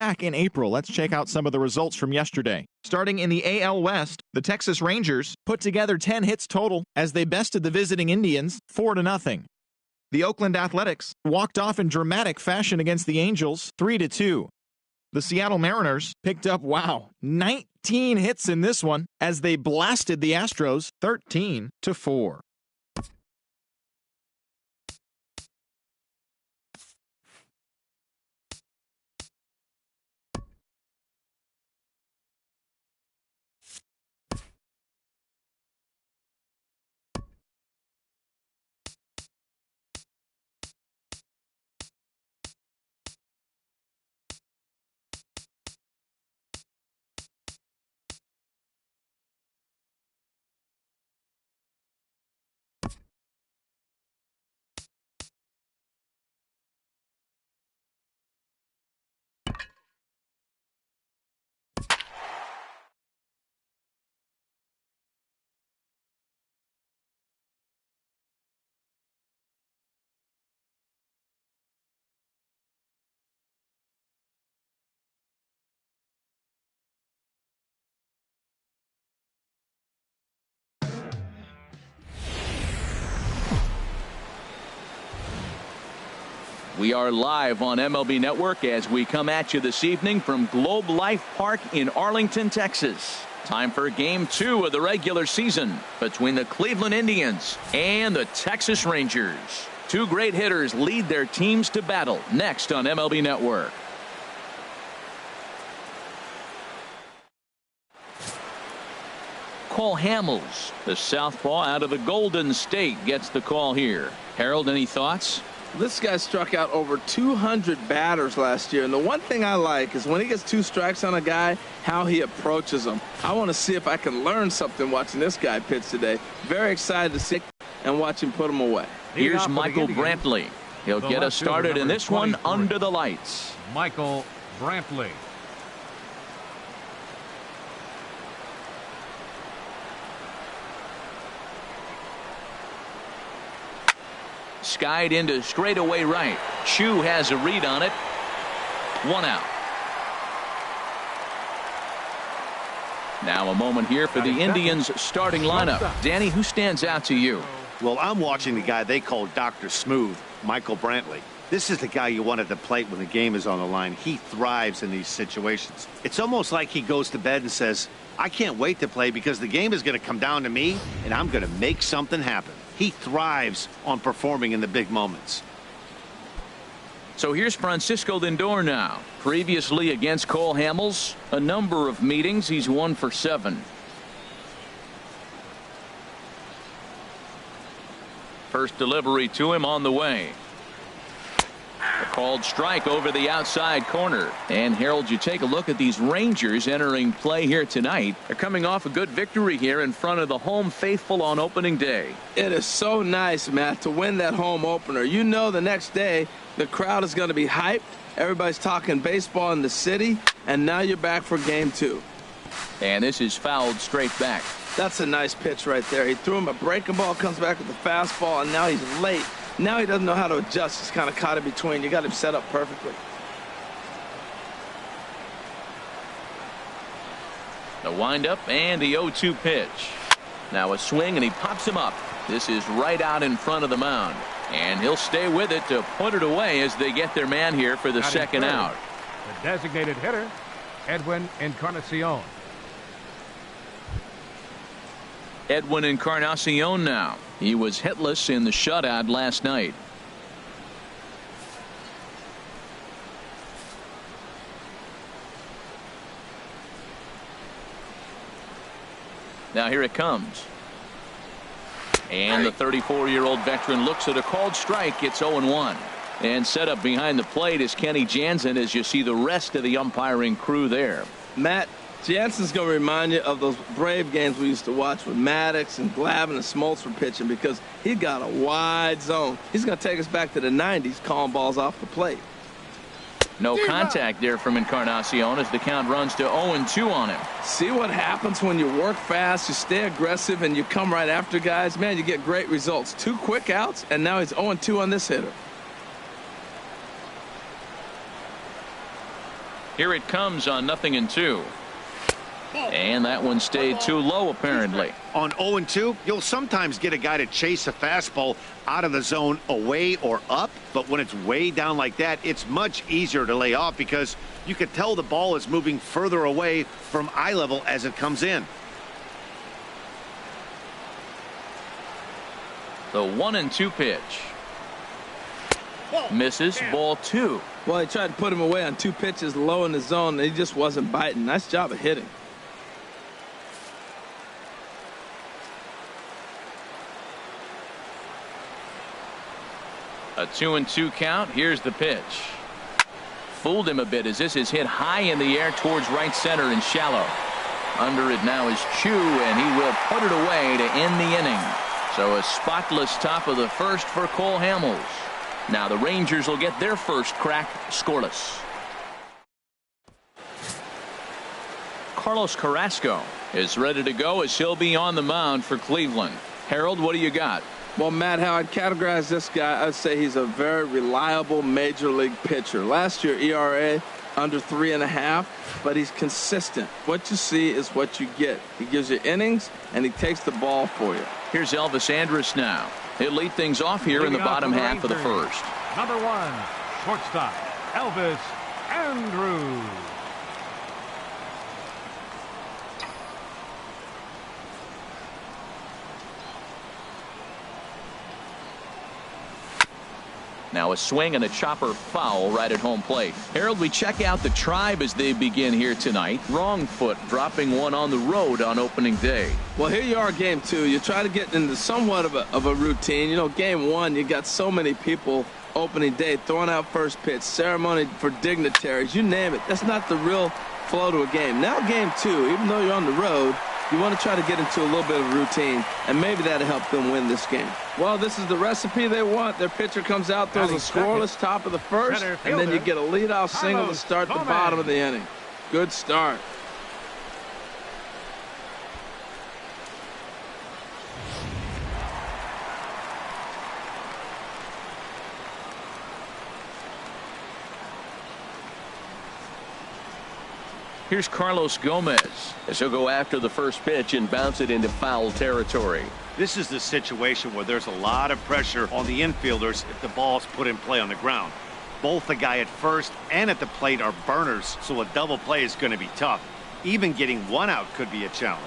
back in April. Let's check out some of the results from yesterday. Starting in the AL West, the Texas Rangers put together 10 hits total as they bested the visiting Indians 4-0. The Oakland Athletics walked off in dramatic fashion against the Angels 3-2. The Seattle Mariners picked up, 19 hits in this one as they blasted the Astros 13-4. We are live on MLB Network as we come at you this evening from Globe Life Park in Arlington, Texas. Time for Game 2 of the regular season between the Cleveland Indians and the Texas Rangers. Two great hitters lead their teams to battle next on MLB Network. Cole Hamels, the southpaw out of the Golden State, gets the call here. Harold, any thoughts? This guy struck out over 200 batters last year, and the one thing I like is when he gets 2 strikes on a guy, how he approaches them. I want to see if I can learn something watching this guy pitch today. Very excited to see and watch him put them away. Here's Michael Brantley. He'll get us started in this one under the lights. Michael Brantley. Skied into straightaway right. Chu has a read on it. 1 out. Now a moment here for the Indians starting lineup. Danny, who stands out to you? Well, I'm watching the guy they call Dr. Smooth, Michael Brantley. This is the guy you want at the plate when the game is on the line. He thrives in these situations. It's almost like he goes to bed and says, I can't wait to play because the game is going to come down to me and I'm going to make something happen. He thrives on performing in the big moments. So here's Francisco Lindor now. Previously against Cole Hamels, a number of meetings. He's 1 for 7. First delivery to him on the way. A called strike over the outside corner. And Harold, you take a look at these Rangers entering play here tonight. They're coming off a good victory here in front of the home faithful on opening day. It is so nice, Matt, to win that home opener. You know the next day the crowd is going to be hyped. Everybody's talking baseball in the city. And now you're back for Game 2. And this is fouled straight back. That's a nice pitch right there. He threw him a breaking ball, comes back with a fastball, and now he's late. Now he doesn't know how to adjust. He's kind of caught in between. You got him set up perfectly. The windup and the 0-2 pitch. Now a swing and he pops him up. This is right out in front of the mound. And he'll stay with it to put it away as they get their man here for the second out. The designated hitter, Edwin Encarnacion. Edwin Encarnacion now. He was hitless in the shutout last night. Now here it comes. And the 34-year-old veteran looks at a called strike. It's 0-1. And set up behind the plate is Kenny Jansen as you see the rest of the umpiring crew there. Matt, Jansen's going to remind you of those Brave games we used to watch with Maddox and Glavine and Smoltz were pitching because he got a wide zone. He's going to take us back to the 90s calling balls off the plate. No contact there from Encarnacion as the count runs to 0-2 on him. See what happens when you work fast, you stay aggressive, and you come right after guys? Man, you get great results. 2 quick outs, and now he's 0-2 on this hitter. Here it comes on 0-2. And that one stayed too low, apparently. On 0-2, you'll sometimes get a guy to chase a fastball out of the zone away or up, but when it's way down like that, it's much easier to lay off because you can tell the ball is moving further away from eye level as it comes in. The 1-2 pitch. Misses, ball 2. Well, he tried to put him away on 2 pitches low in the zone, and he just wasn't biting. Nice job of hitting. A 2-2 count. Here's the pitch. Fooled him a bit as this is hit high in the air towards right center and shallow. Under it now is Chu, and he will put it away to end the inning. So a spotless top of the first for Cole Hamels. Now the Rangers will get their first crack scoreless. Carlos Carrasco is ready to go as he'll be on the mound for Cleveland. Harold, what do you got? Well, Matt, how I'd categorize this guy, I'd say he's a very reliable major league pitcher. Last year, ERA under 3.5, but he's consistent. What you see is what you get. He gives you innings, and he takes the ball for you. Here's Elvis Andrus now. He'll lead things off here in the bottom half of the first. Number 1, shortstop, Elvis Andrus. Now a swing and a chopper foul right at home plate. Harold, we check out the Tribe as they begin here tonight. Wrong foot dropping one on the road on opening day. Well, here you are, game 2. You try to get into somewhat of a routine. You know, game 1, you got so many people opening day throwing out first pitch, ceremony for dignitaries, you name it. That's not the real flow to a game. Now game 2, even though you're on the road, you want to try to get into a little bit of routine, and maybe that'll help them win this game. Well, this is the recipe they want. Their pitcher comes out, throws a scoreless top of the first, and then you get a leadoff single to start the bottom of the inning. Good start. Here's Carlos Gomez as he'll go after the first pitch and bounce it into foul territory. This is the situation where there's a lot of pressure on the infielders if the ball's put in play on the ground. Both the guy at first and at the plate are burners, so a double play is going to be tough. Even getting one out could be a challenge.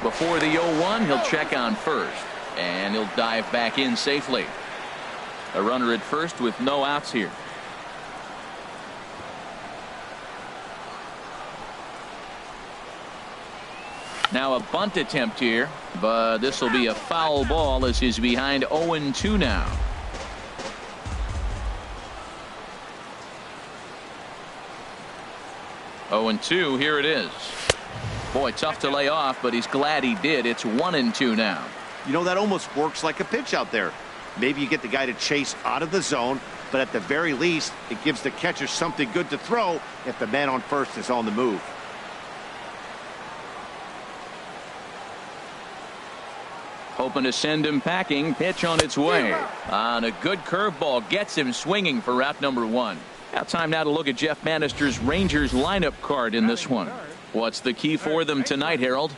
Before the 0-1, he'll check on first, and he'll dive back in safely. A runner at first with no outs here. Now a bunt attempt here, but this will be a foul ball as he's behind 0-2 now. 0-2, here it is. Boy, tough to lay off, but he's glad he did. It's 1-2 now. You know, that almost works like a pitch out there. Maybe you get the guy to chase out of the zone, but at the very least, it gives the catcher something good to throw if the man on first is on the move. Hoping to send him packing. Pitch on its way. On a good curveball gets him swinging for route number 1. Now time now to look at Jeff Bannister's Rangers lineup card in this one. What's the key for them tonight, Harold?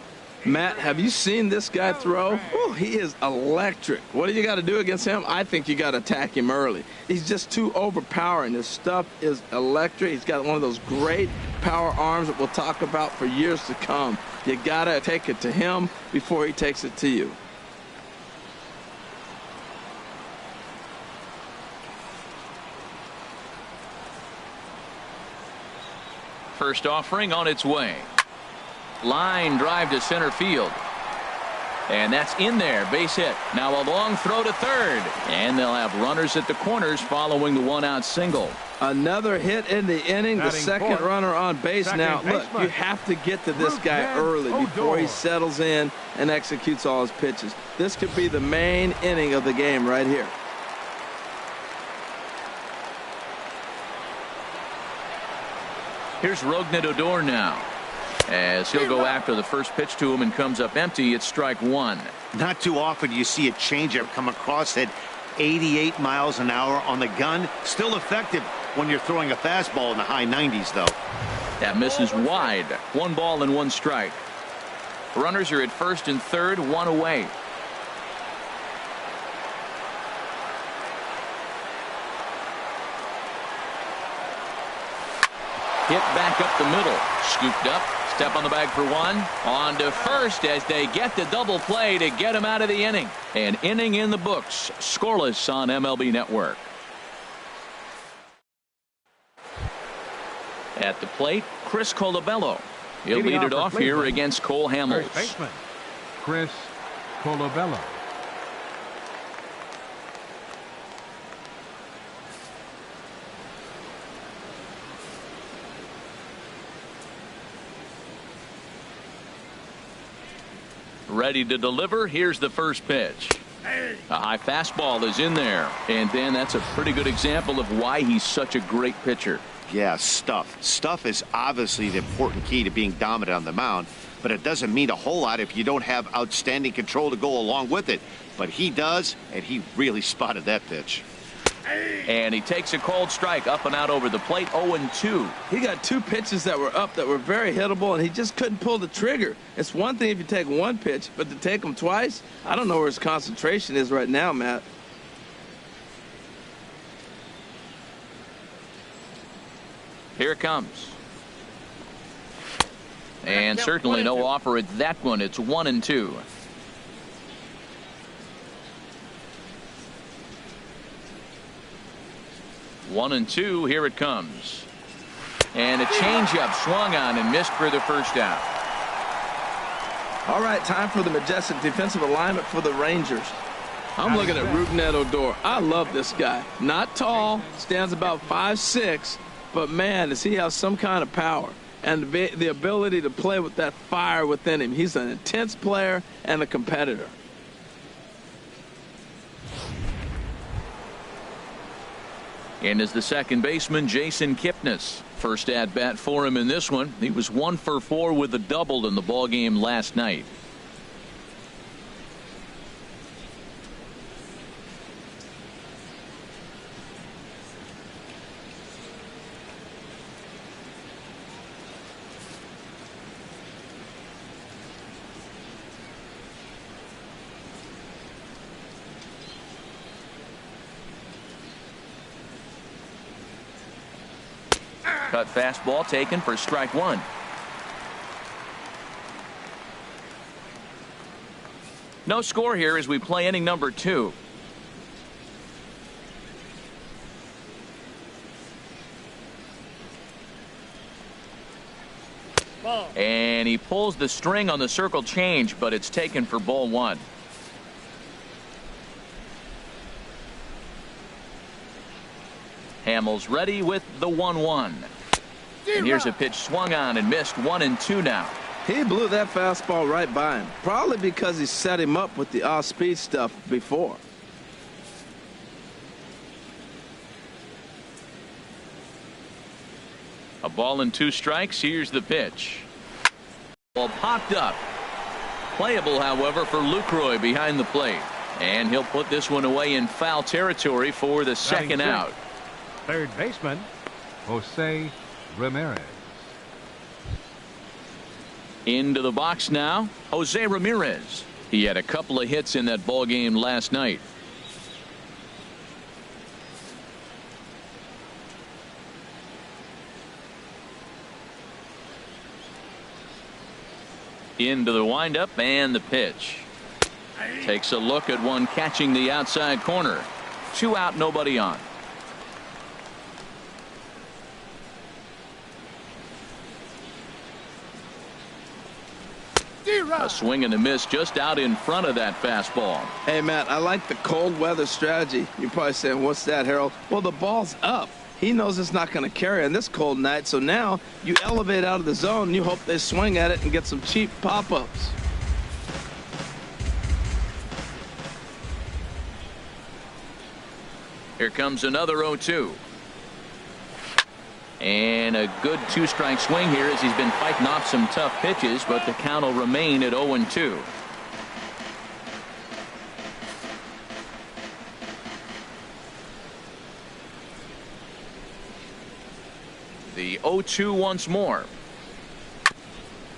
Matt, have you seen this guy throw? Oh, he is electric. What do you got to do against him? I think you got to attack him early. He's just too overpowering. His stuff is electric. He's got one of those great power arms that we'll talk about for years to come. You got to take it to him before he takes it to you. First offering on its way. Line drive to center field. And that's in there. Base hit. Now a long throw to third. And they'll have runners at the corners following the one-out single. Another hit in the inning. The second runner on base now. Look, you have to get to this guy early before he settles in and executes all his pitches. This could be the main inning of the game right here. Here's Rougned Odor now, as he'll go after the first pitch to him and comes up empty. It's strike 1. Not too often you see a changeup come across at 88 miles an hour on the gun. Still effective. when you're throwing a fastball in the high 90s, though. That misses wide. 1 ball and 1 strike. Runners are at first and third, 1 away. Hit back up the middle. Scooped up. Step on the bag for 1. On to first as they get the double play to get him out of the inning. An inning in the books. Scoreless on MLB Network. At the plate, Chris Colabello. He'll lead it off here against Cole Hamels. First baseman, Chris Colabello. Ready to deliver. Here's the first pitch. A high fastball is in there. And then that's a pretty good example of why he's such a great pitcher. Yeah, stuff. Stuff is obviously the important key to being dominant on the mound, but it doesn't mean a whole lot if you don't have outstanding control to go along with it. But he does, and he really spotted that pitch. And he takes a cold strike up and out over the plate. 0-2. He got 2 pitches that were up that were very hittable, and he just couldn't pull the trigger. It's one thing if you take 1 pitch, but to take them twice, I don't know where his concentration is right now, Matt. Here it comes. And certainly no offer at that one. It's 1-2. One and two. Here it comes. And a changeup swung on and missed for the first out. All right, time for the majestic defensive alignment for the Rangers. I'm looking at Rougned Odor. I love this guy. Not tall, stands about 5'6", but man, does he have some kind of power and the ability to play with that fire within him. He's an intense player and a competitor. And is the second baseman, Jason Kipnis. First at bat for him in this one. He was 1 for 4 with a double in the ballgame last night. Cut fastball taken for strike 1. No score here as we play inning number 2. And he pulls the string on the circle change, but it's taken for ball 1. Hamels ready with the 1-1. And here's a pitch swung on and missed. 1-2 now. He blew that fastball right by him, probably because he set him up with the off-speed stuff before. A ball and 2 strikes. Here's the pitch. Ball popped up. Playable, however, for Lucroy behind the plate. And he'll put this one away in foul territory for the second out. Third baseman, Jose Ramirez. Into the box now, Jose Ramirez. He had a couple of hits in that ball game last night. Into the windup and the pitch. Takes a look at one catching the outside corner. 2 out, nobody on. A swing and a miss just out in front of that fastball. Hey, Matt, I like the cold weather strategy. You're probably saying, what's that, Harold? Well, the ball's up. He knows it's not going to carry on this cold night, so now you elevate out of the zone and you hope they swing at it and get some cheap pop-ups. Here comes another 0-2. And a good 2-strike swing here as he's been fighting off some tough pitches, but the count will remain at 0-2. The 0-2 once more.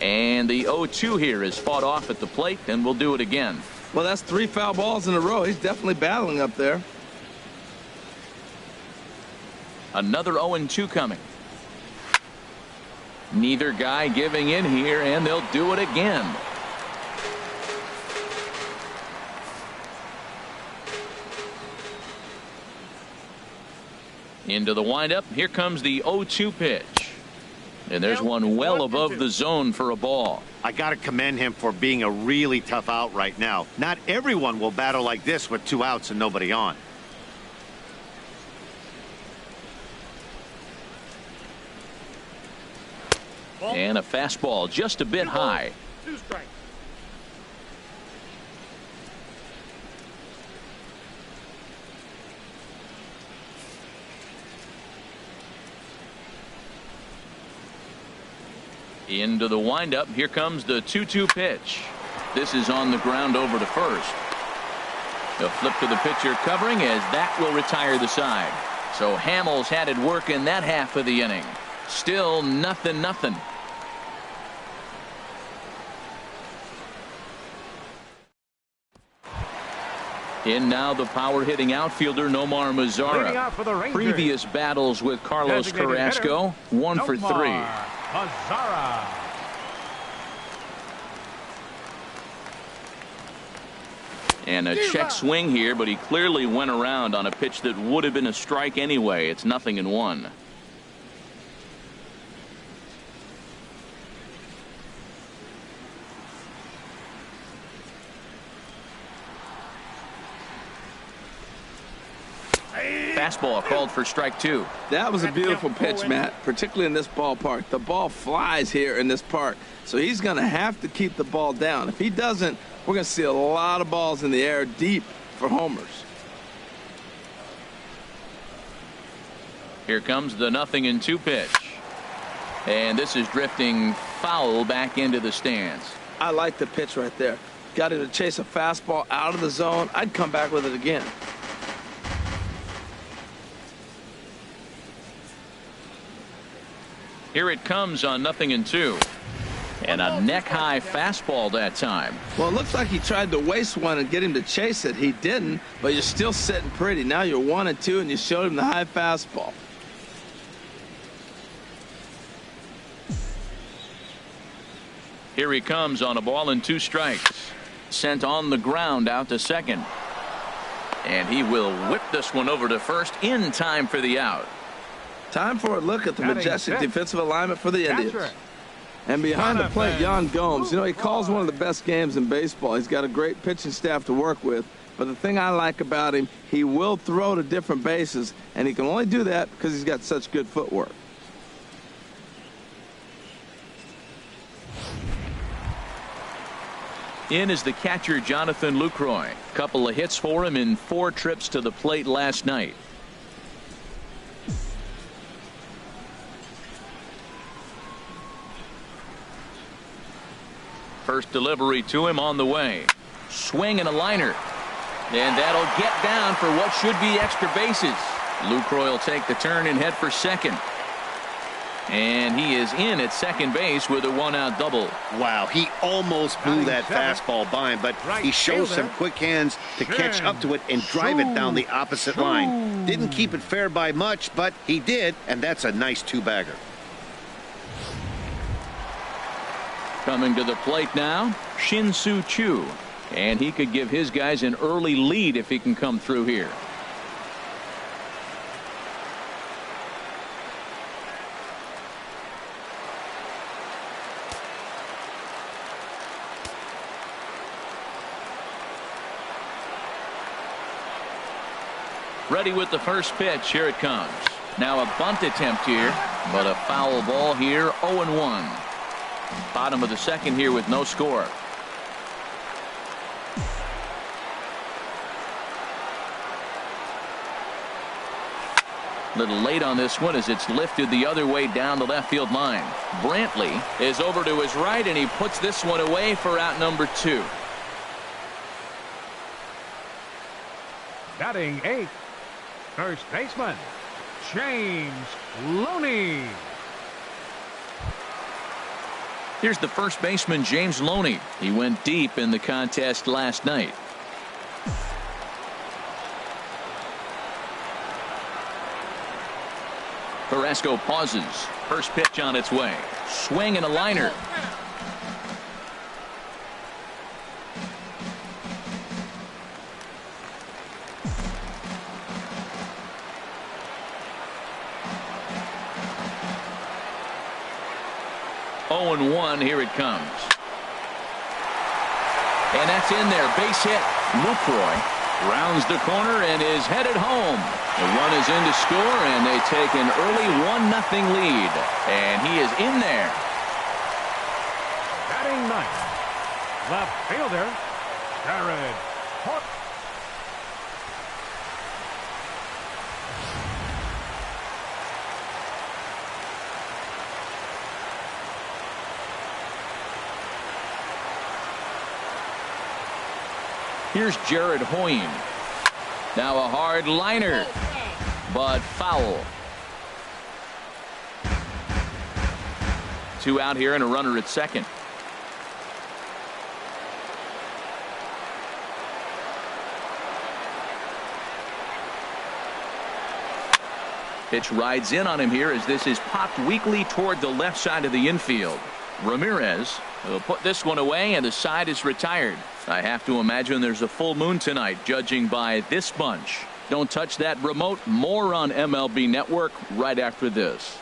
And the 0-2 here is fought off at the plate, and we'll do it again. Well, that's 3 foul balls in a row. He's definitely battling up there. Another 0-2 coming. Neither guy giving in here, and they'll do it again. Into the windup. Here comes the 0-2 pitch. And there's one well above the zone for a ball. I got to commend him for being a really tough out right now. Not everyone will battle like this with 2 outs and nobody on. And a fastball just a bit high. 2 strikes. Into the windup. Here comes the 2-2 pitch. This is on the ground over to first. They'll flip to the pitcher covering as that will retire the side. So Hamels had it work in that half of the inning. Still nothing. In now the power hitting outfielder Nomar Mazara. Previous battles with Carlos Carrasco, 1 for 3. Mazara. And a check swing here, but he clearly went around on a pitch that would have been a strike anyway. It's 0-1. Fastball called for strike 2. That was a beautiful pitch, Matt, particularly in this ballpark. The ball flies here in this park, so he's going to have to keep the ball down. If he doesn't, we're going to see a lot of balls in the air deep for homers. Here comes the 0-2 pitch. And this is drifting foul back into the stands. I like the pitch right there. Got him to chase a fastball out of the zone. I'd come back with it again. Here it comes on 0-2. And a neck-high fastball that time. Well, it looks like he tried to waste one and get him to chase it. He didn't, but you're still sitting pretty. Now you're 1-2, and you showed him the high fastball. Here he comes on a ball and 2 strikes. Sent on the ground out to second. And he will whip this one over to first in time for the out. Time for a look at the majestic defensive alignment for the Indians. And behind the plate, Yan Gomes. You know, he calls one of the best games in baseball. He's got a great pitching staff to work with. But the thing I like about him, he will throw to different bases, and he can only do that because he's got such good footwork. In is the catcher, Jonathan Lucroy. Couple of hits for him in 4 trips to the plate last night. First delivery to him on the way. Swing and a liner. And that'll get down for what should be extra bases. Lucroy will take the turn and head for second. And he is in at second base with a 1-out double. Wow, he almost blew that fastball by him, but he shows some quick hands to catch up to it and drive it down the opposite line. Didn't keep it fair by much, but he did, and that's a nice 2-bagger. Coming to the plate now, Shin-Soo Choo. And he could give his guys an early lead if he can come through here. Ready with the first pitch. Here it comes. Now a bunt attempt here, but a foul ball here. 0-1. Bottom of the second here with no score. Little late on this one as it's lifted the other way down the left field line. Brantley is over to his right, and he puts this one away for out number 2. Batting 8th, first baseman, James Looney. Here's the first baseman, James Loney. He went deep in the contest last night. Carrasco pauses. First pitch on its way. Swing and a liner. Oh, and 1. Here it comes. And that's in there. Base hit. Lucroy rounds the corner and is headed home. The run is in to score, and they take an early 1-0 lead. And he is in there. Batting ninth, left fielder, Jared Hoyt. Here's Jared Hoyt. Now a hard liner, but foul. 2 out here and a runner at second. Pitch rides in on him here as this is popped weakly toward the left side of the infield. Ramirez will put this one away, and the side is retired. I have to imagine there's a full moon tonight, judging by this bunch. Don't touch that remote. More on MLB Network right after this.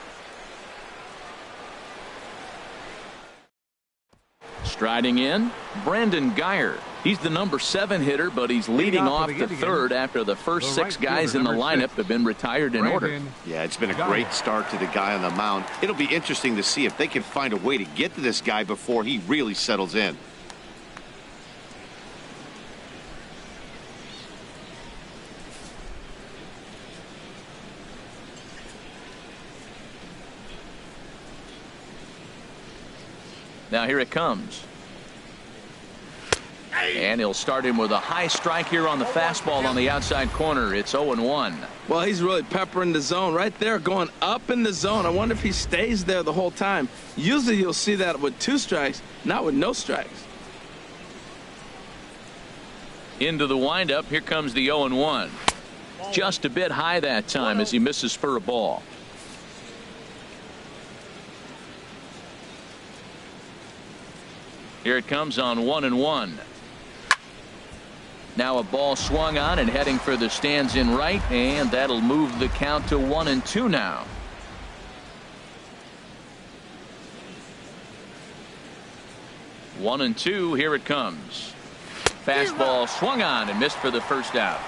Striding in, Brandon Guyer. He's the number 7 hitter, but he's leading off the third after the first 6 guys in the lineup have been retired in order. Yeah, it's been a great start to the guy on the mound. It'll be interesting to see if they can find a way to get to this guy before he really settles in. Now here it comes. And he'll start him with a high strike here on the fastball on the outside corner. It's 0-1. Well, he's really peppering the zone right there, going up in the zone. I wonder if he stays there the whole time. Usually you'll see that with 2 strikes, not with no strikes. Into the windup. Here comes the 0-1. Just a bit high that time as he misses for a ball. Here it comes on 1-1. Now a ball swung on and heading for the stands in right, and that'll move the count to 1-2 now. One and two. Here it comes. Fastball swung on and missed for the first out.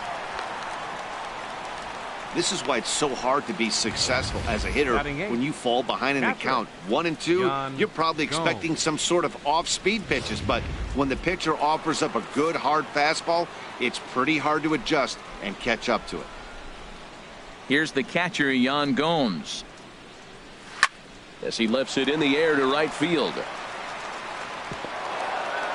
This is why it's so hard to be successful as a hitter when you fall behind in the count. 1-2, you're probably expecting some sort of off-speed pitches, but when the pitcher offers up a good hard fastball, it's pretty hard to adjust and catch up to it. Here's the catcher, Yan Gomes, as he lifts it in the air to right field.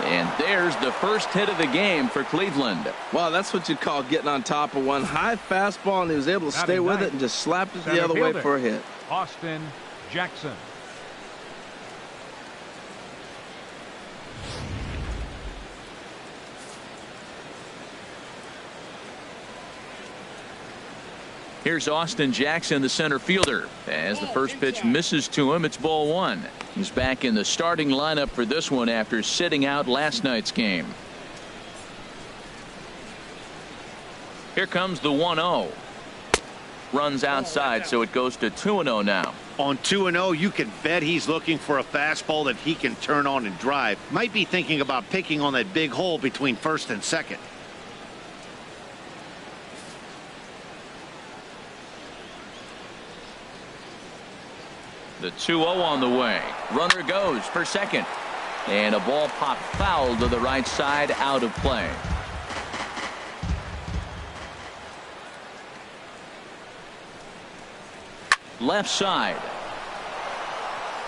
And there's the first hit of the game for Cleveland. Wow, that's what you call getting on top of one. High fastball, and he was able to stay with it and just slap it the other way for a hit. Austin Jackson. Here's Austin Jackson, the center fielder. As the first pitch misses to him, it's ball one. He's back in the starting lineup for this one after sitting out last night's game. Here comes the 1-0. Runs outside, so it goes to 2-0 now. On 2-0, you can bet he's looking for a fastball that he can turn on and drive. Might be thinking about picking on that big hole between first and second. The 2-0 on the way. Runner goes for second. And a ball popped foul to the right side, out of play. Left side.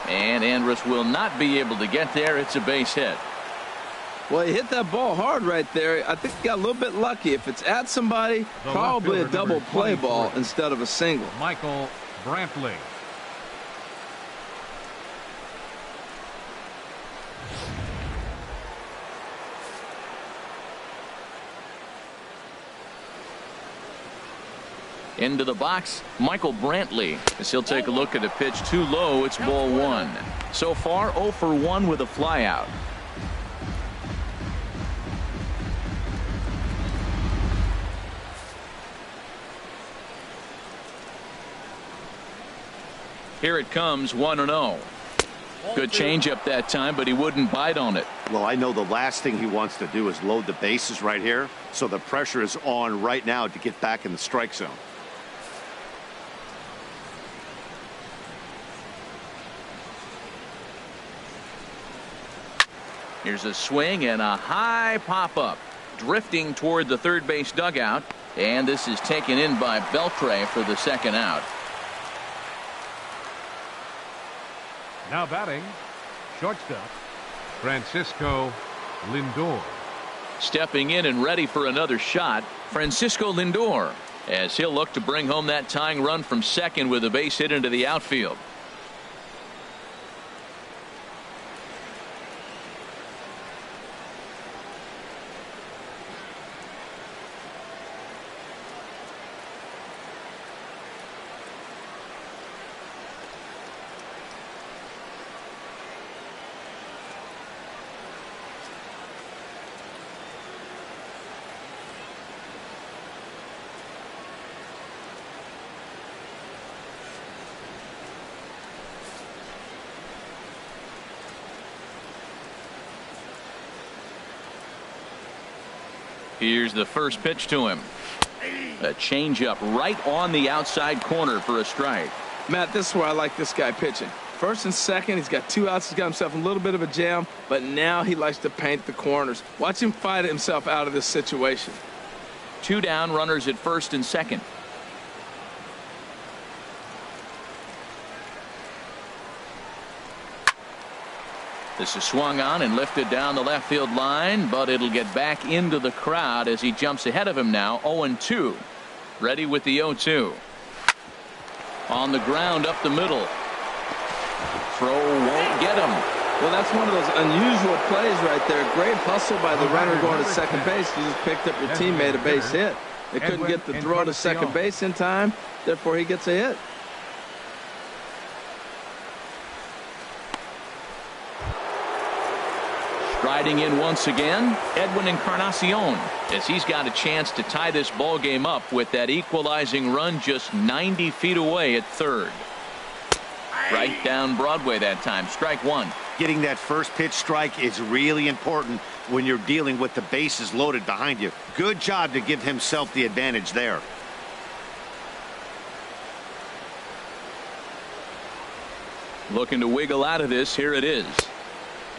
And Andrus will not be able to get there. It's a base hit. Well, he hit that ball hard right there. I think he got a little bit lucky. If it's at somebody, probably a double play ball instead of a single. Michael Brantley. Into the box, Michael Brantley, as he'll take a look at a pitch too low. It's ball one. So far 0 for 1 with a flyout. Here it comes, 1-0. Good changeup that time, but he wouldn't bite on it. Well, I know the last thing he wants to do is load the bases right here, so the pressure is on right now to get back in the strike zone. Here's a swing and a high pop-up, drifting toward the third base dugout, and this is taken in by Beltre for the second out. Now batting, shortstop, Francisco Lindor. Stepping in and ready for another shot, Francisco Lindor, as he'll look to bring home that tying run from second with a base hit into the outfield. Here's the first pitch to him. A changeup right on the outside corner for a strike. Matt, this is where I like this guy pitching. First and second, he's got 2 outs. He's got himself a little bit of a jam, but now he likes to paint the corners. Watch him fight himself out of this situation. 2 down, runners at first and second. This is swung on and lifted down the left field line, but it'll get back into the crowd as he jumps ahead of him now. 0-2. Ready with the 0-2. On the ground up the middle. Throw won't get him. Well, that's one of those unusual plays right there. Great hustle by the runner going to second base. You just picked up your teammate a base hit. They couldn't get the throw to second base in time. Therefore, he gets a hit. Riding in once again, Edwin Encarnacion, as he's got a chance to tie this ball game up with that equalizing run just 90 feet away at third. Right down Broadway that time. Strike one. Getting that first pitch strike is really important when you're dealing with the bases loaded behind you. Good job to give himself the advantage there. Looking to wiggle out of this. Here it is.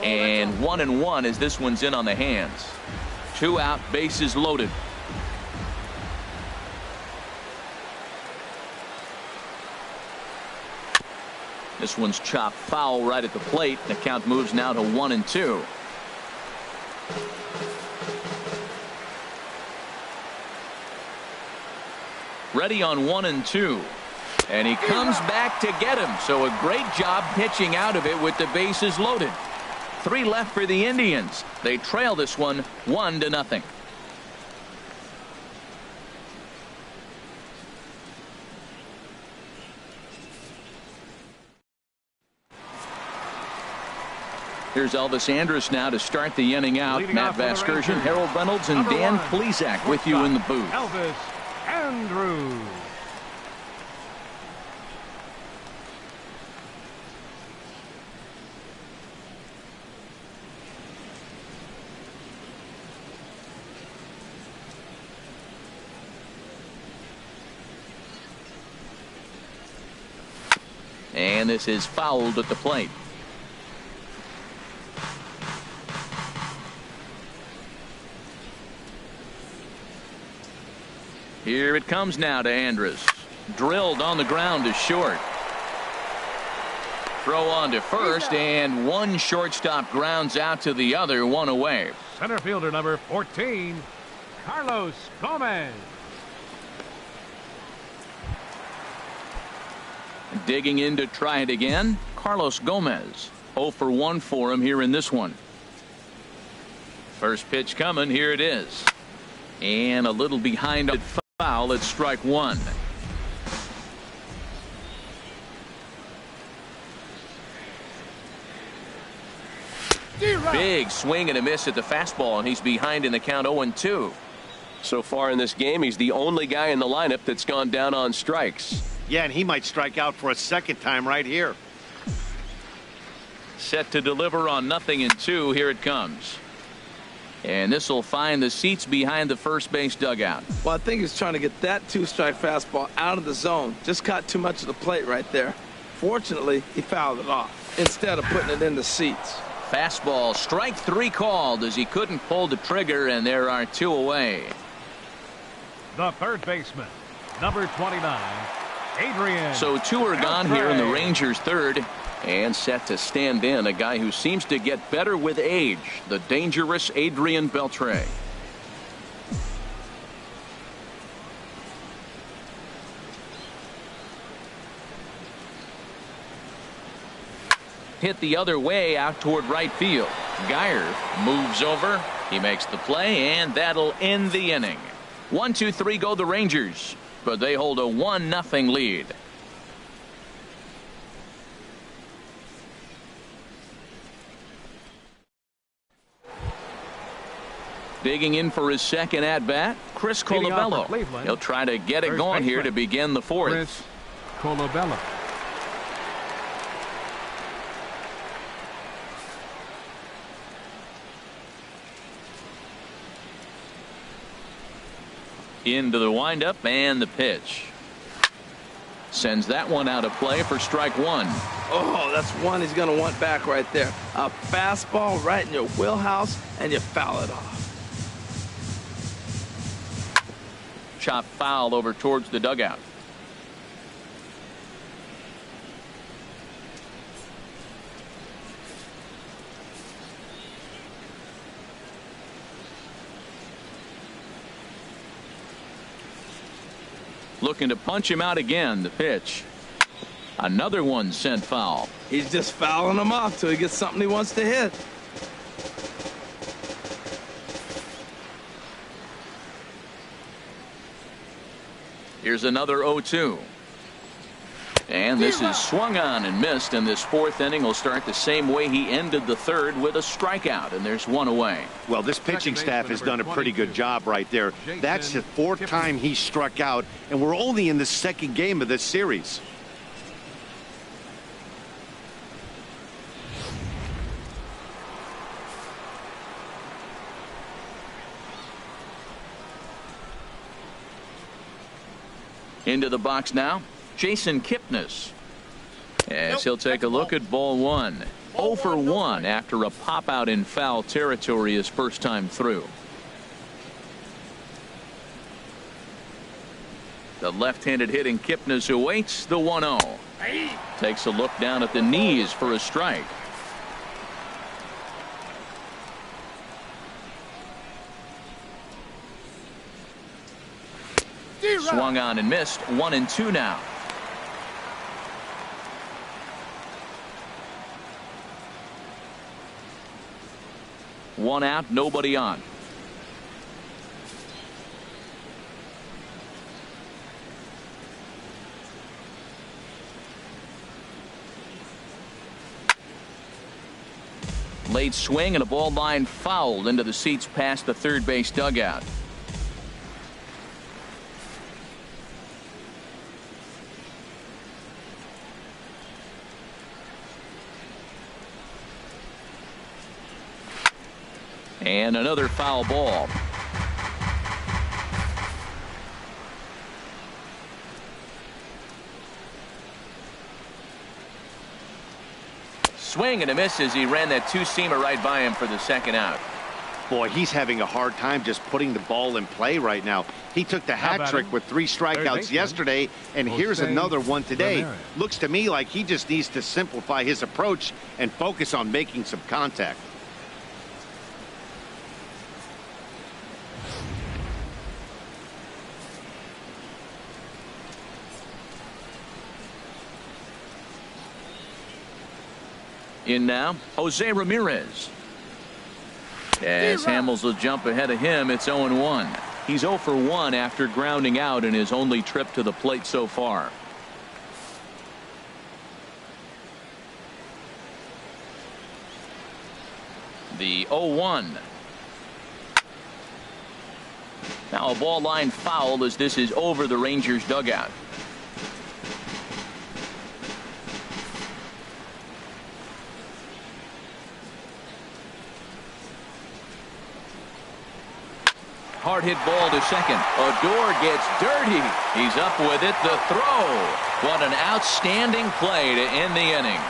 And 1-1 as this one's in on the hands. 2 out, bases loaded. This one's chopped foul right at the plate. The count moves now to 1-2. Ready on 1-2. And he comes back to get him. So a great job pitching out of it with the bases loaded. 3 left for the Indians. They trail this one 1-0. Here's Elvis Andrus now to start the inning out. Leading Matt off for the Vasgersian, Rangers, Harold Reynolds, and Dan 1, Plesac with you in the booth. Elvis Andrus. And this is fouled at the plate. Here it comes now to Andrus. Drilled on the ground to short. Throw on to first, and one shortstop grounds out to the other, 1 away. Center fielder number 14, Carlos Gomez. Digging in to try it again, Carlos Gomez. 0 for 1 for him here in this one. First pitch coming. Here it is. And a little behind on foul at strike one. Big swing and a miss at the fastball, and he's behind in the count 0-2. So far in this game, he's the only guy in the lineup that's gone down on strikes. Yeah, and he might strike out for a second time right here. Set to deliver on 0-2. Here it comes. And this will find the seats behind the first base dugout. Well, I think he's trying to get that two-strike fastball out of the zone. Just caught too much of the plate right there. Fortunately, he fouled it off instead of putting it in the seats. Fastball, strike 3 called as he couldn't pull the trigger, and there are 2 away. The third baseman, number 29, Adrian. So 2 are gone here in the Rangers' third. And set to stand in a guy who seems to get better with age, the dangerous Adrian Beltre. Hit the other way out toward right field. Geyer moves over. He makes the play, and that'll end the inning. 1-2-3 go the Rangers, but they hold a 1-0 lead. Digging in for his second at-bat, Chris Colabello. He'll try to get it going here to begin the fourth. Chris Colabello. Into the windup and the pitch. Sends that one out of play for strike 1. Oh, that's one he's going to want back right there. A fastball right in your wheelhouse, and you foul it off. Chop foul over towards the dugout. Looking to punch him out again. The pitch. Another one sent foul. He's just fouling them off till he gets something he wants to hit. Here's another 0-2. And this is swung on and missed, and this fourth inning will start the same way he ended the third, with a strikeout, and there's 1 away. Well, this pitching staff has done a pretty good job right there. That's the 4th time he struck out, and we're only in the 2nd game of this series. Into the box now, Jason Kipnis. As he'll take a look at ball 1. 0 for 1 after a pop out in foul territory his first time through. The left-handed hitting Kipnis awaits the 1-0. Takes a look down at the knees for a strike. Swung on and missed. 1-2 now. One out, nobody on. Late swing and a ball line fouled into the seats past the third base dugout. And another foul ball. Swing and a miss as he ran that two-seamer right by him for the second out. Boy, he's having a hard time just putting the ball in play right now. He took the hat trick with 3 strikeouts yesterday, and here's another one today. Looks to me like he just needs to simplify his approach and focus on making some contact. In now, Jose Ramirez. As Hamels will jump ahead of him, it's 0-1. He's 0 for 1 after grounding out in his only trip to the plate so far. The 0-1. Now a ball line foul as this is over the Rangers dugout. Hard hit ball to second. Odor gets dirty. He's up with it. The throw. What an outstanding play to end the inning.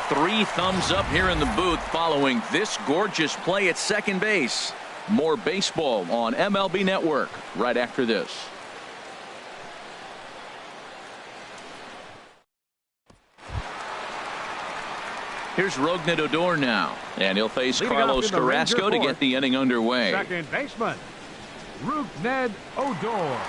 3 thumbs up here in the booth following this gorgeous play at second base. More baseball on MLB Network right after this. Here's Rougned Odor now, and he'll face Carlos Carrasco to get the inning underway. Second baseman, Rougned Odor.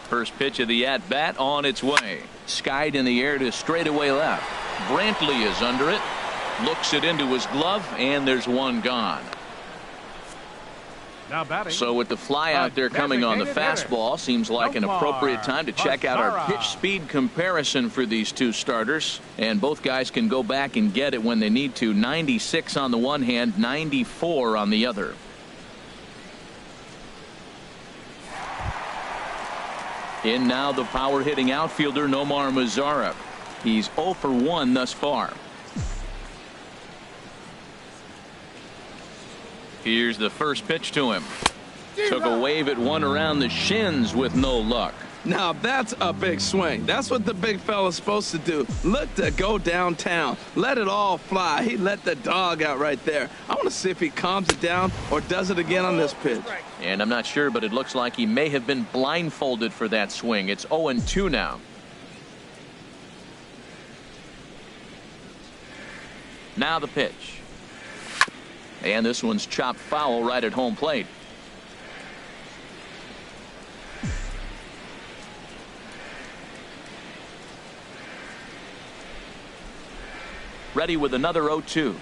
First pitch of the at-bat on its way. Skied in the air to straightaway left. Brantley is under it. Looks it into his glove, and there's one gone. Now batting. So with the fly out there coming on the fastball, seems like an appropriate time to check out our pitch speed comparison for these two starters. And both guys can go back and get it when they need to. 96 on the one hand, 94 on the other. In now the power hitting outfielder Nomar Mazara. He's 0 for 1 thus far. Here's the first pitch to him. Took a wave at one around the shins with no luck. Now that's a big swing. That's what the big fella's supposed to do. Look to go downtown. Let it all fly. He let the dog out right there. I want to see if he calms it down or does it again on this pitch. And I'm not sure, but it looks like he may have been blindfolded for that swing. It's 0-2 now. Now the pitch. And this one's chopped foul right at home plate. Ready with another 0-2.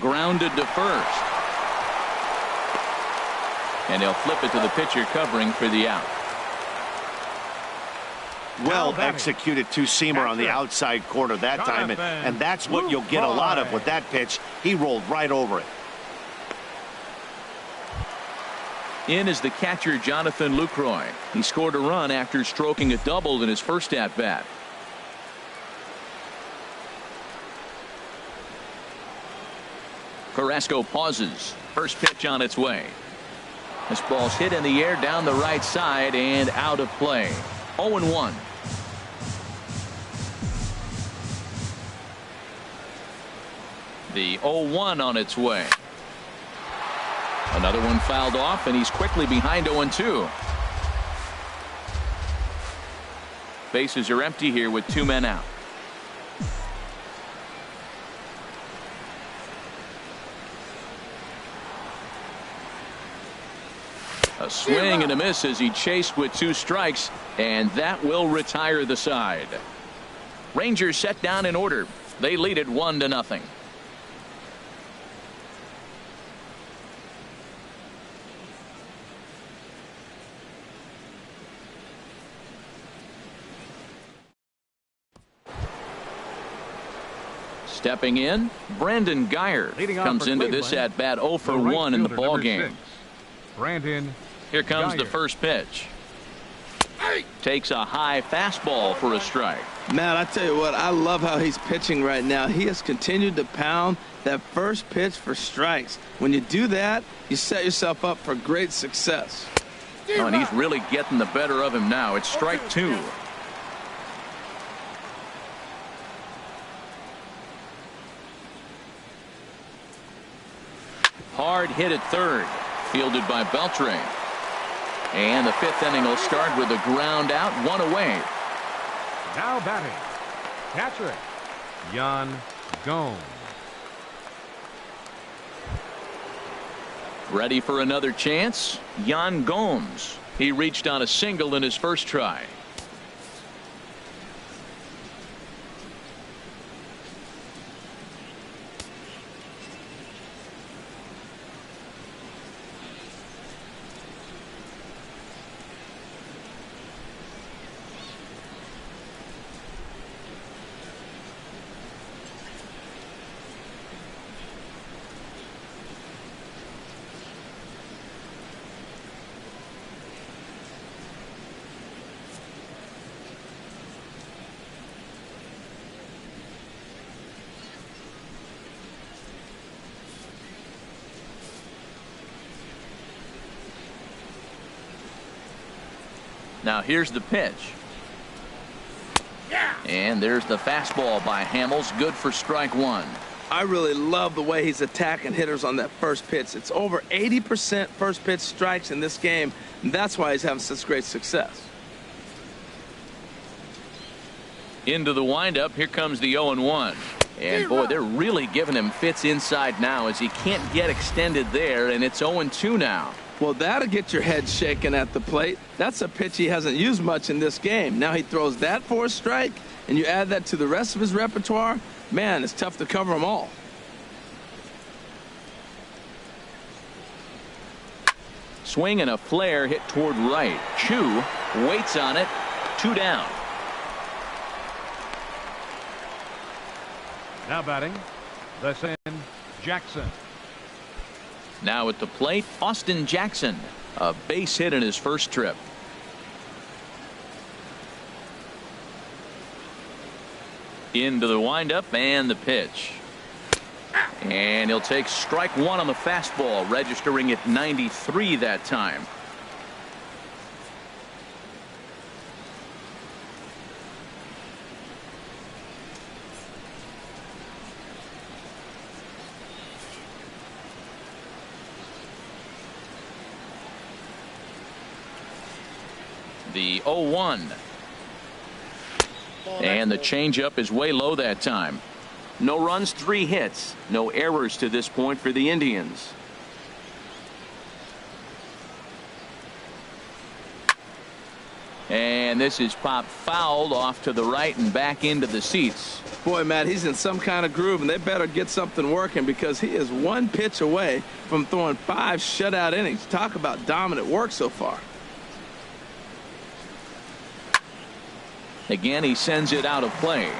Grounded to first. And they'll flip it to the pitcher covering for the out. Well executed two-seamer on the outside corner that time, and that's what you'll get a lot of with that pitch. He rolled right over it. In is the catcher Jonathan Lucroy. He scored a run after stroking a double in his first at-bat. Carrasco pauses. First pitch on its way. This ball's hit in the air down the right side and out of play. 0-1. The 0-1 on its way. Another one fouled off, and he's quickly behind 0-2. Bases are empty here with 2 men out. A swing and a miss as he chased with 2 strikes, and that will retire the side. Rangers set down in order. They lead it 1-0. Stepping in, Brandon Guyer comes into this at bat 0 for 1 in the ball game. Brandon. Here comes the first pitch. Takes a high fastball for a strike. Matt, I tell you what, I love how he's pitching right now. He has continued to pound that first pitch for strikes. When you do that, you set yourself up for great success. Oh, and he's really getting the better of him now. It's strike 2. Hard hit at third. Fielded by Beltre. And the 5th inning will start with a ground out, 1 away. Now batting, catcher, Yan Gomes. Ready for another chance? Yan Gomes. He reached on a single in his first try. Now here's the pitch. And there's the fastball by Hamels, good for strike one. I really love the way he's attacking hitters on that first pitch. It's over 80% first pitch strikes in this game, and that's why he's having such great success. Into the windup, here comes the 0-1. And boy, they're really giving him fits inside now as he can't get extended there, and it's 0-2 now. Well, that'll get your head shaking at the plate. That's a pitch he hasn't used much in this game. Now he throws that for a strike, and you add that to the rest of his repertoire. Man, it's tough to cover them all. Swing and a flare hit toward right. Chu waits on it. 2 down. Now batting, the Austin Jackson. Now at the plate, Austin Jackson. A base hit in his first trip. Into the windup and the pitch. And he'll take strike one on the fastball, registering at 93 that time. The 0-1. And the changeup is way low that time. No runs, 3 hits. No errors to this point for the Indians. And this is popped fouled off to the right and back into the seats. Boy, Matt, he's in some kind of groove, and they better get something working because he is 1 pitch away from throwing 5 shutout innings. Talk about dominant work so far. Again, he sends it out of play.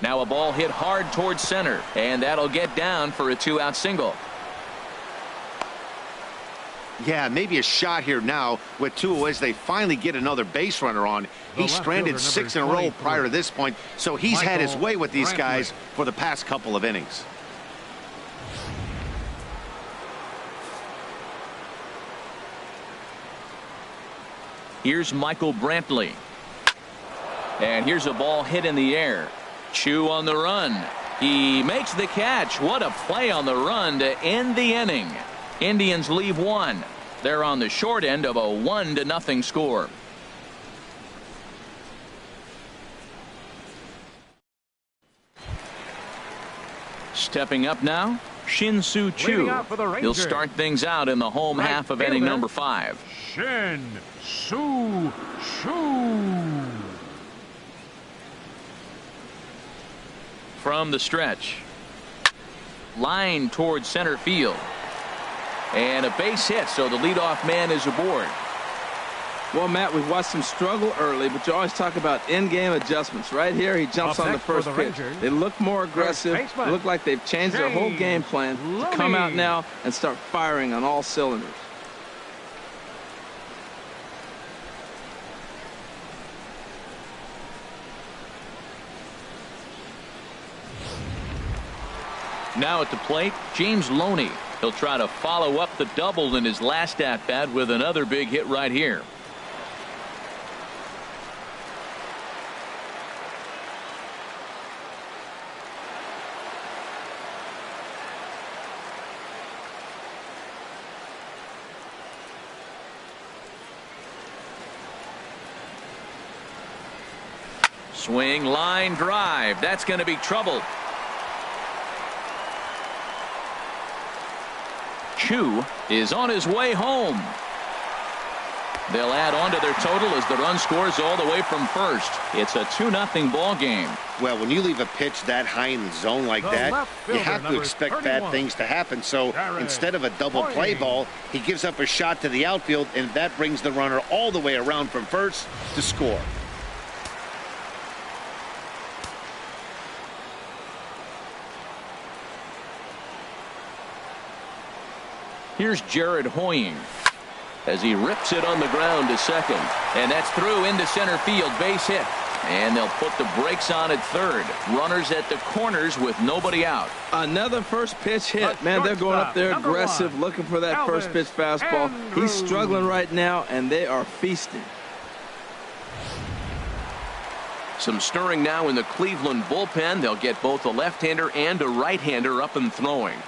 Now a ball hit hard towards center, and that'll get down for a 2-out single. Yeah, maybe a shot here now with 2 as they finally get another base runner on. He's stranded 6 in a row prior to this point, so he's had his way with these guys for the past couple of innings. Here's Michael Brantley. And here's a ball hit in the air. Chu on the run. He makes the catch. What a play on the run to end the inning. Indians leave 1. They're on the short end of a 1-0 score. Stepping up now, Shin-Soo Choo. He'll start things out in the home half of inning number 5. Shin-Soo Choo. From the stretch. Line towards center field. And a base hit, so the leadoff man is aboard. Well, Matt, we've watched him struggle early, but you always talk about in-game adjustments. Right here, he jumps on the first pitch. They look more aggressive. They look like they've changed their whole game plan to come out now and start firing on all cylinders. Now at the plate, James Loney. He'll try to follow up the double in his last at-bat with another big hit right here. Swing, line drive. That's going to be trouble. Chu is on his way home. They'll add on to their total as the run scores all the way from first. It's a 2-0 ball game. Well, when you leave a pitch that high in the zone like that, you have to expect bad things to happen. So instead of a double play ball, he gives up a shot to the outfield, and that brings the runner all the way around from first to score. Here's Jared Hoying. as he rips it on the ground to second. And that's through into center field. Base hit. And they'll put the brakes on at third. Runners at the corners with nobody out. Another first pitch hit. Man, they're going up there aggressive, looking for that first pitch fastball. He's struggling right now, and they are feasting. Some stirring now in the Cleveland bullpen. They'll get both a left-hander and a right-hander up and throwing.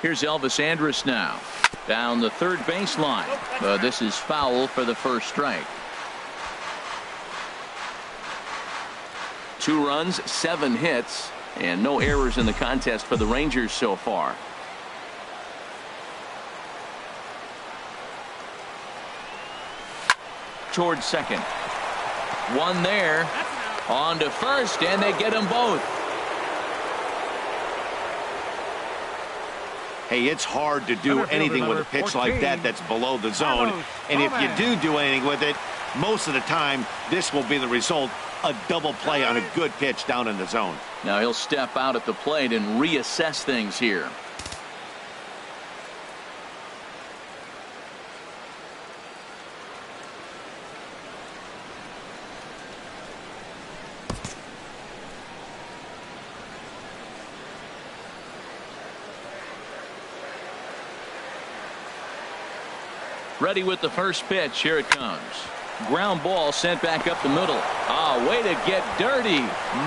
Here's Elvis Andrus now. Down the third baseline. This is foul for the first strike. 2 runs, 7 hits, and no errors in the contest for the Rangers so far. Towards second. One there. On to first, and they get them both. Hey, it's hard to do anything with a pitch like that that's below the zone. And if you do anything with it, most of the time, this will be the result. A double play on a good pitch down in the zone. Now he'll step out at the plate and reassess things here. Ready with the first pitch. Here it comes. Ground ball sent back up the middle. Way to get dirty.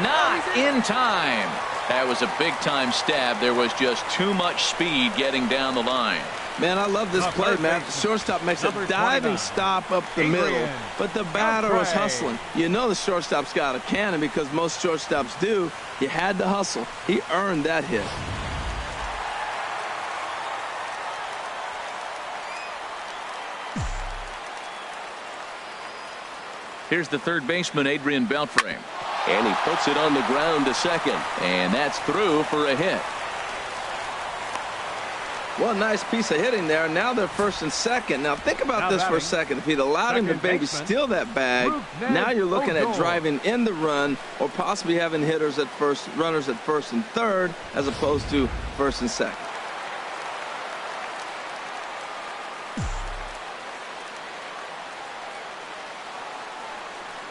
Not in time. That was a big-time stab. There was just too much speed getting down the line. Man, I love this play, man. The shortstop makes a diving stop up the middle, but the batter was hustling. You know the shortstop's got a cannon because most shortstops do. He had to hustle. He earned that hit. Here's the third baseman, Adrian Beltre. And he puts it on the ground to second. And that's through for a hit. Well, nice piece of hitting there. Now they're first and second. Now think about this for a second. If he'd allowed him to maybe steal that bag, now you're looking at driving in the run or possibly having hitters at first, runners at first and third, as opposed to first and second.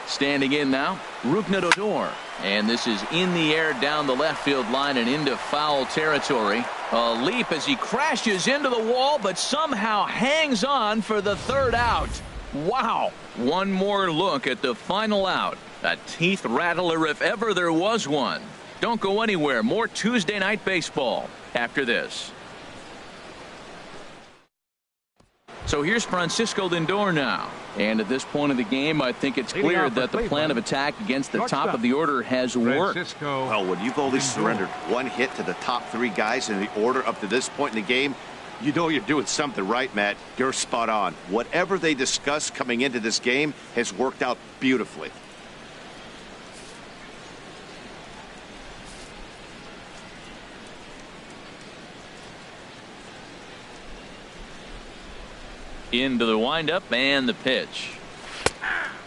Standing in now, Rougned Odor. And this is in the air down the left field line and into foul territory. A leap as he crashes into the wall, but somehow hangs on for the third out. Wow. One more look at the final out. A teeth rattler if ever there was one. Don't go anywhere. More Tuesday Night Baseball after this. So here's Francisco Lindor now. And at this point of the game, I think it's clear that the plan of attack against the top of the order has worked. Well, when you've only surrendered one hit to the top 3 guys in the order up to this point in the game, you know you're doing something right, Matt. You're spot on. Whatever they discussed coming into this game has worked out beautifully. Into the windup and the pitch.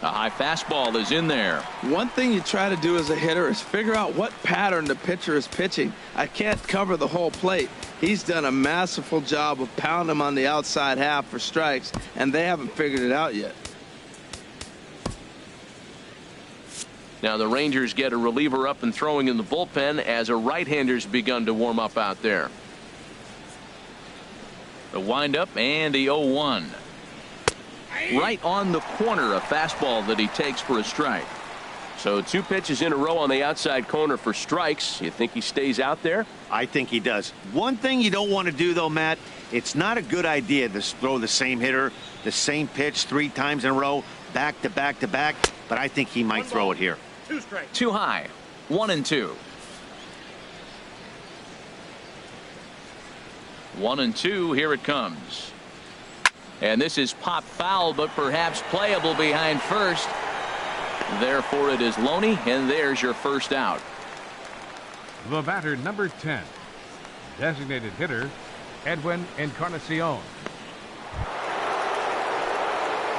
A high fastball is in there. One thing you try to do as a hitter is figure out what pattern the pitcher is pitching. I can't cover the whole plate. He's done a masterful job of pounding him on the outside half for strikes, and they haven't figured it out yet. Now the Rangers get a reliever up and throwing in the bullpen as a right-hander's begun to warm up out there. The windup and the 0-1. Right on the corner, a fastball that he takes for a strike. So 2 pitches in a row on the outside corner for strikes. You think he stays out there? I think he does. One thing you don't want to do, though, Matt, it's not a good idea to throw the same hitter, the same pitch 3 times in a row, back to back to back, but I think he might throw it here. 2 strikes. Too high. 1-2. 1-2. Here it comes. And this is pop foul, but perhaps playable behind first. Therefore, it is Loney, and there's your first out. The batter, number 10. Designated hitter, Edwin Encarnacion.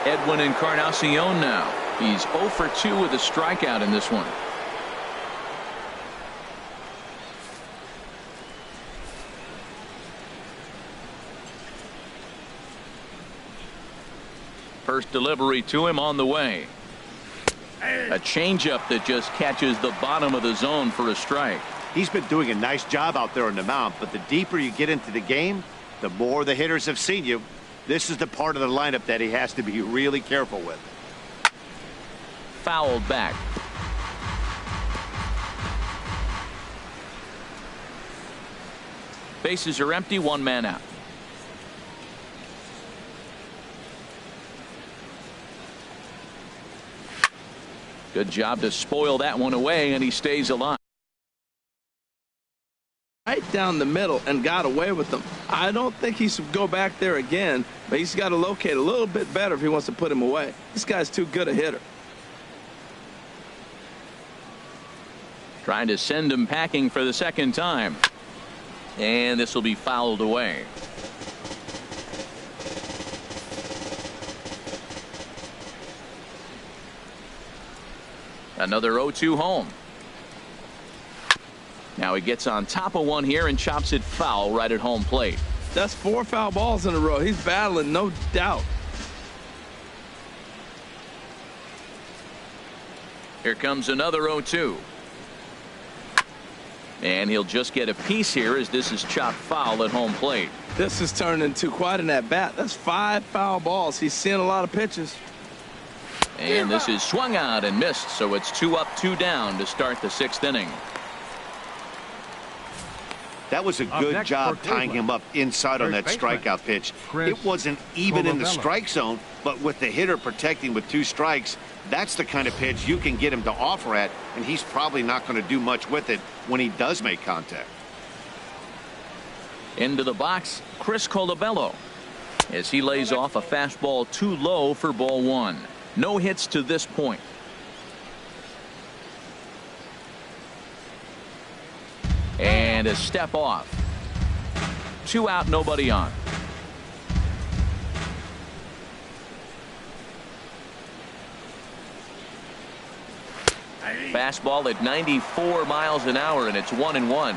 Edwin Encarnacion now. He's 0 for 2 with a strikeout in this one. First delivery to him on the way. A changeup that just catches the bottom of the zone for a strike. He's been doing a nice job out there on the mound, but the deeper you get into the game, the more the hitters have seen you. This is the part of the lineup that he has to be really careful with. Fouled back. Bases are empty, one man out. Good job to spoil that one away, and he stays alive. Right down the middle and got away with them. I don't think he should go back there again, but he's got to locate a little bit better if he wants to put him away. This guy's too good a hitter. Trying to send him packing for the second time. And this will be fouled away. Another 0-2 home. Now he gets on top of one here and chops it foul right at home plate. That's 4 foul balls in a row. He's battling, no doubt. Here comes another 0-2. And he'll just get a piece here as this is chopped foul at home plate. This has turned into quite an at-bat. That's 5 foul balls. He's seeing a lot of pitches. And this is swung out and missed, so it's 2 up, 2 down to start the 6th inning. That was a good job tying him up inside on that strikeout pitch. It wasn't even in the strike zone, but with the hitter protecting with 2 strikes, that's the kind of pitch you can get him to offer at, and he's probably not going to do much with it when he does make contact. Into the box, Chris Colabello, as he lays off a fastball too low for ball 1. No hits to this point. And a step off. 2 out, nobody on. Fastball at 94 miles an hour, and it's 1-1.